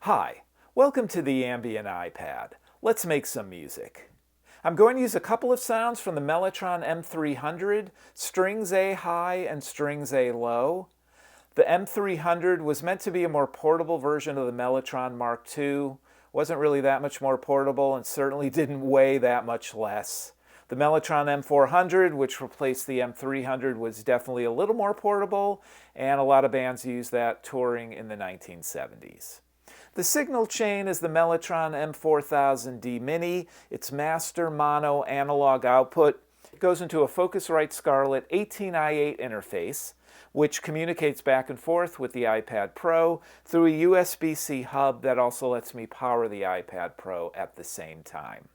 Hi, welcome to the Ambient iPad. Let's make some music. I'm going to use a couple of sounds from the Mellotron M300, strings A high and strings A low. The M300 was meant to be a more portable version of the Mellotron Mark II. Wasn't really that much more portable and certainly didn't weigh that much less. The Mellotron M400, which replaced the M300, was definitely a little more portable, and a lot of bands used that touring in the 1970s. The signal chain is the Mellotron M4000D Mini. It's master mono analog output. It goes into a Focusrite Scarlett 18i8 interface, which communicates back and forth with the iPad Pro through a USB-C hub that also lets me power the iPad Pro at the same time.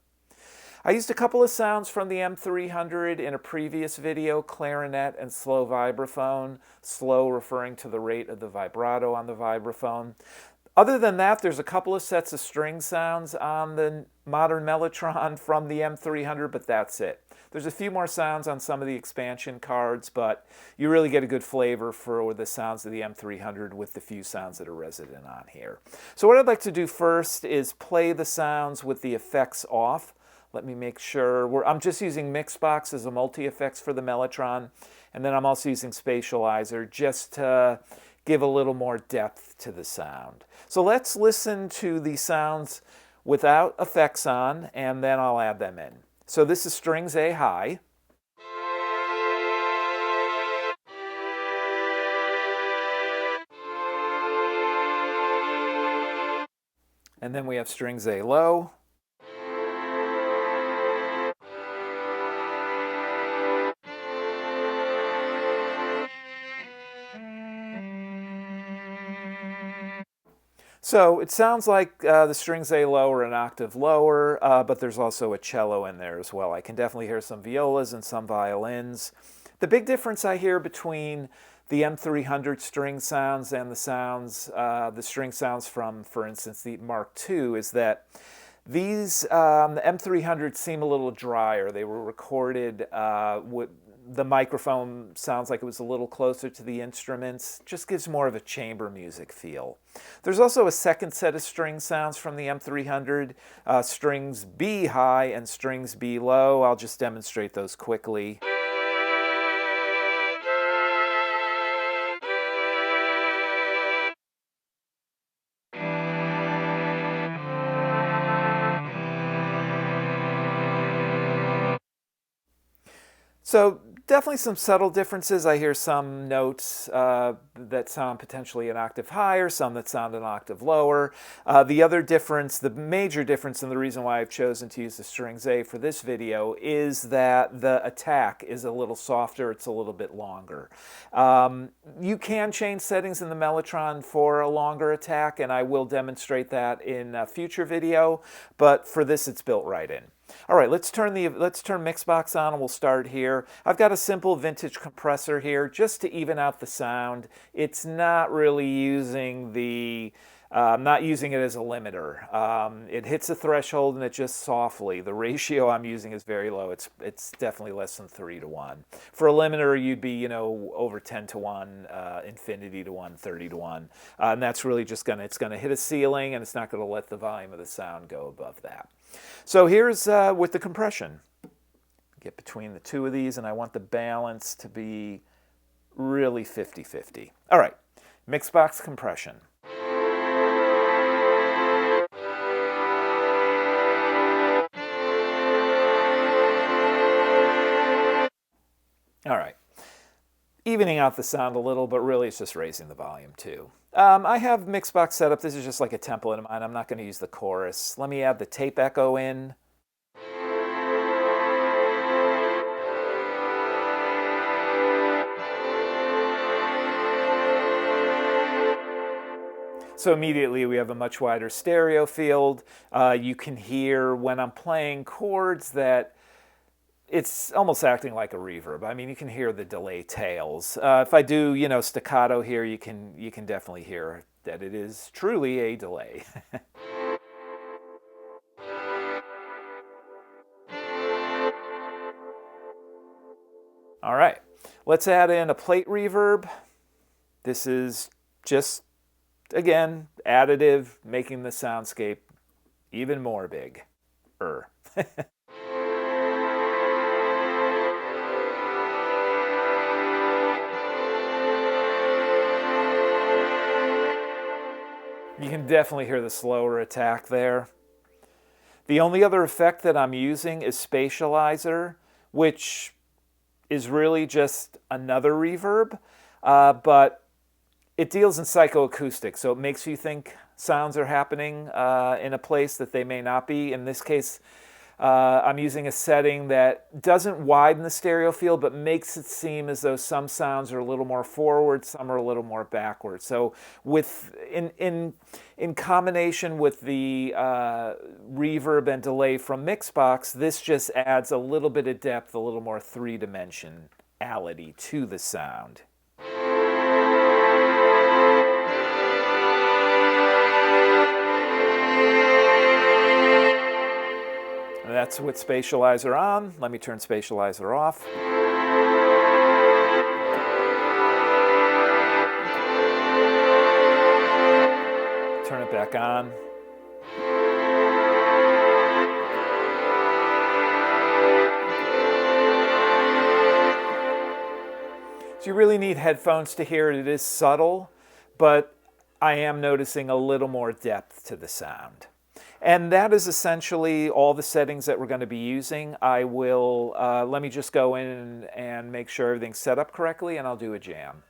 I used a couple of sounds from the M300 in a previous video, clarinet and slow vibraphone, slow referring to the rate of the vibrato on the vibraphone. Other than that, there's a couple of sets of string sounds on the modern Mellotron from the M300, but that's it. There's a few more sounds on some of the expansion cards, but you really get a good flavor for the sounds of the M300 with the few sounds that are resident on here. So what I'd like to do first is play the sounds with the effects off. Let me make sure I'm just using MixBox as a multi-effects for the Mellotron, and then I'm also using Spatializer just to give a little more depth to the sound. So let's listen to the sounds without effects on, and then I'll add them in. So this is strings A high. And then we have strings A low. So it sounds like the strings A low are an octave lower, but there's also a cello in there as well. I can definitely hear some violas and some violins. The big difference I hear between the M300 string sounds and the string sounds from, for instance, the Mark II is that these the M300 seem a little drier. They were recorded with the microphone sounds like it was a little closer to the instruments, just gives more of a chamber music feel. There's also a second set of string sounds from the M300, strings B high and strings B low. I'll just demonstrate those quickly. So definitely some subtle differences. I hear some notes that sound potentially an octave higher, some that sound an octave lower. The other difference, the major difference, and the reason why I've chosen to use the strings A for this video is that the attack is a little softer, it's a little bit longer. You can change settings in the Mellotron for a longer attack, and I will demonstrate that in a future video, but for this it's built right in. All right, let's turn MixBox on and we'll start here. I've got a simple vintage compressor here just to even out the sound. It's not really using not using it as a limiter. It hits a threshold and it just softly. The ratio I'm using is very low. It's definitely less than 3 to 1. For a limiter, you'd be, over 10 to 1, infinity to 1, 30 to 1. And that's really just it's gonna hit a ceiling and it's not gonna let the volume of the sound go above that. So here's with the compression. Get between the two of these and I want the balance to be really 50-50. All right, MixBox compression. All right, evening out the sound a little, but really it's just raising the volume too. I have MixBox set up. This is just like a template of mine. I'm not going to use the chorus. Let me add the tape echo in. So immediately we have a much wider stereo field. You can hear when I'm playing chords that it's almost acting like a reverb. I mean, you can hear the delay tails. If I do, staccato here, you can definitely hear that it is truly a delay. All right, let's add in a plate reverb. This is just again, additive, making the soundscape even more big. You can definitely hear the slower attack there. The only other effect that I'm using is Spatializer, which is really just another reverb, but it deals in psychoacoustics, so it makes you think sounds are happening in a place that they may not be. In this case, I'm using a setting that doesn't widen the stereo field, but makes it seem as though some sounds are a little more forward, some are a little more backward. So in combination with the reverb and delay from MixBox, this just adds a little bit of depth, a little more three-dimensionality to the sound. That's with Spatializer on. Let me turn Spatializer off. Turn it back on. So you really need headphones to hear it. It is subtle, but I am noticing a little more depth to the sound. And that is essentially all the settings that we're going to be using. I will, let me just go in and make sure everything's set up correctly, and I'll do a jam.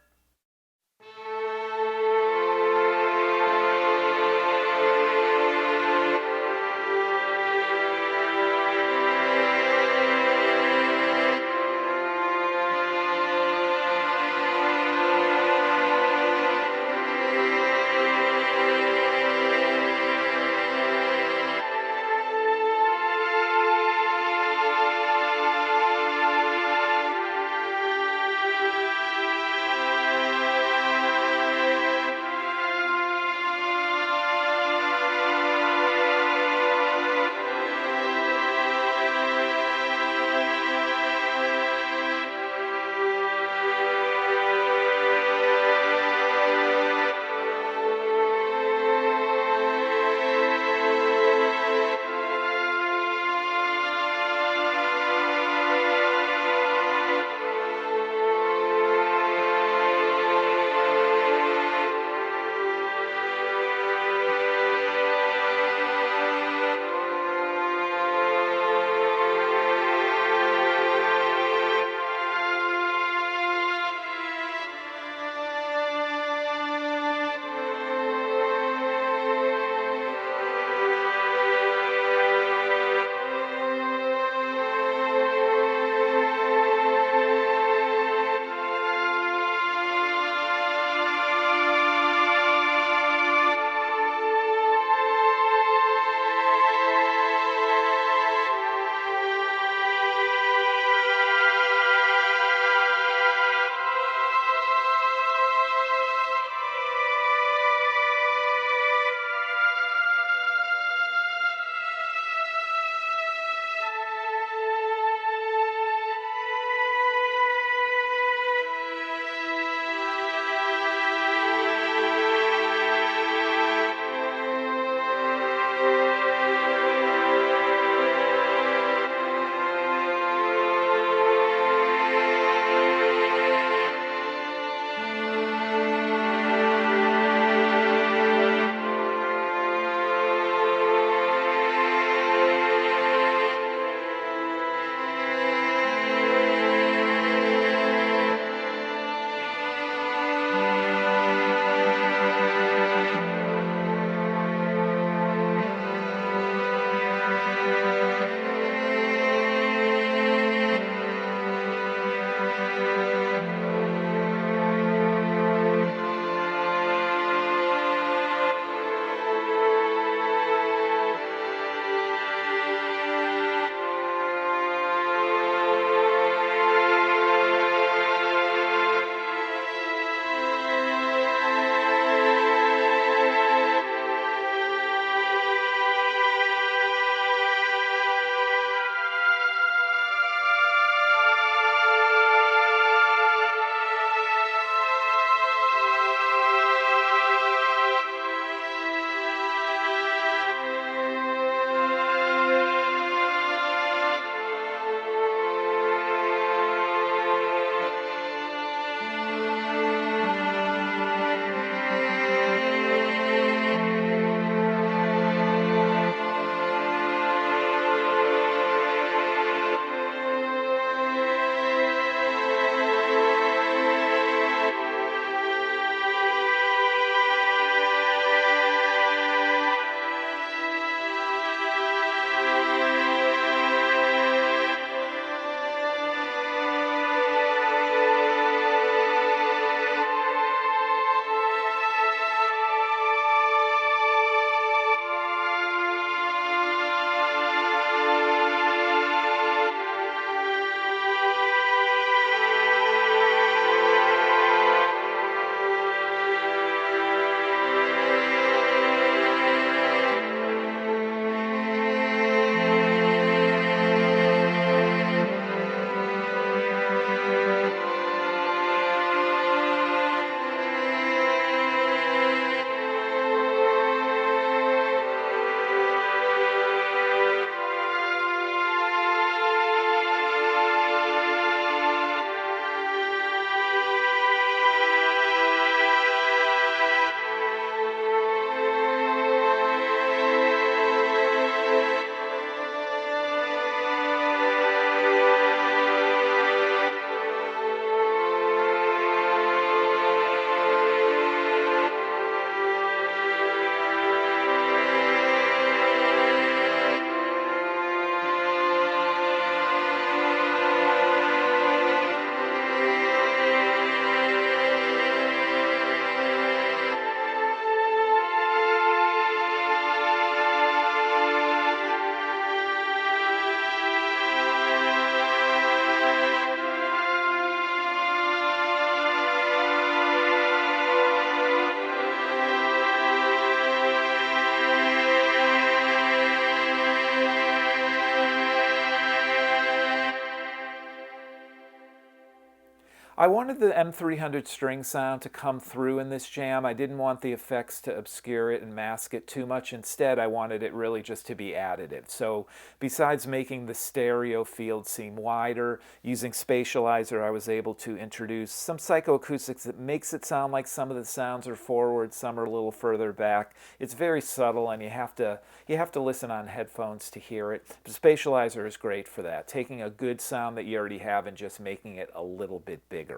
I wanted the M300 string sound to come through in this jam. I didn't want the effects to obscure it and mask it too much. Instead, I wanted it really just to be additive. So besides making the stereo field seem wider, using Spatializer, I was able to introduce some psychoacoustics that makes it sound like some of the sounds are forward, some are a little further back. It's very subtle, and you have to listen on headphones to hear it. But Spatializer is great for that, taking a good sound that you already have and just making it a little bit bigger.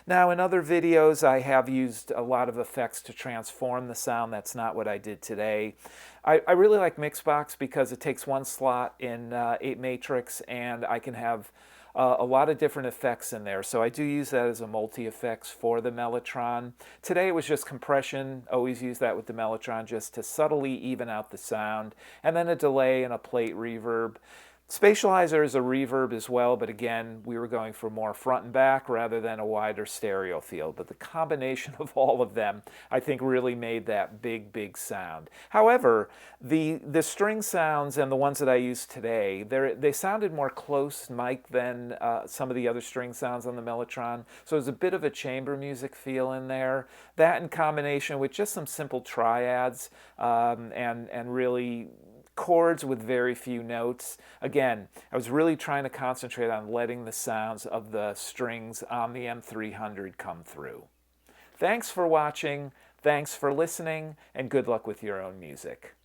Now, in other videos, I have used a lot of effects to transform the sound. That's not what I did today. I really like MixBox because it takes one slot in apeMatrix, and I can have a lot of different effects in there. So I do use that as a multi-effects for the Mellotron. Today it was just compression. Always use that with the Mellotron just to subtly even out the sound. And then a delay and a plate reverb. Spatializer is a reverb as well, but again, we were going for more front and back rather than a wider stereo field. But the combination of all of them, I think, really made that big, big sound. However, the string sounds and the ones that I used today, they sounded more close mic than some of the other string sounds on the Mellotron. So there's a bit of a chamber music feel in there. That in combination with just some simple triads and really chords with very few notes. Again, I was really trying to concentrate on letting the sounds of the strings on the M300 come through. Thanks for watching, thanks for listening, and good luck with your own music.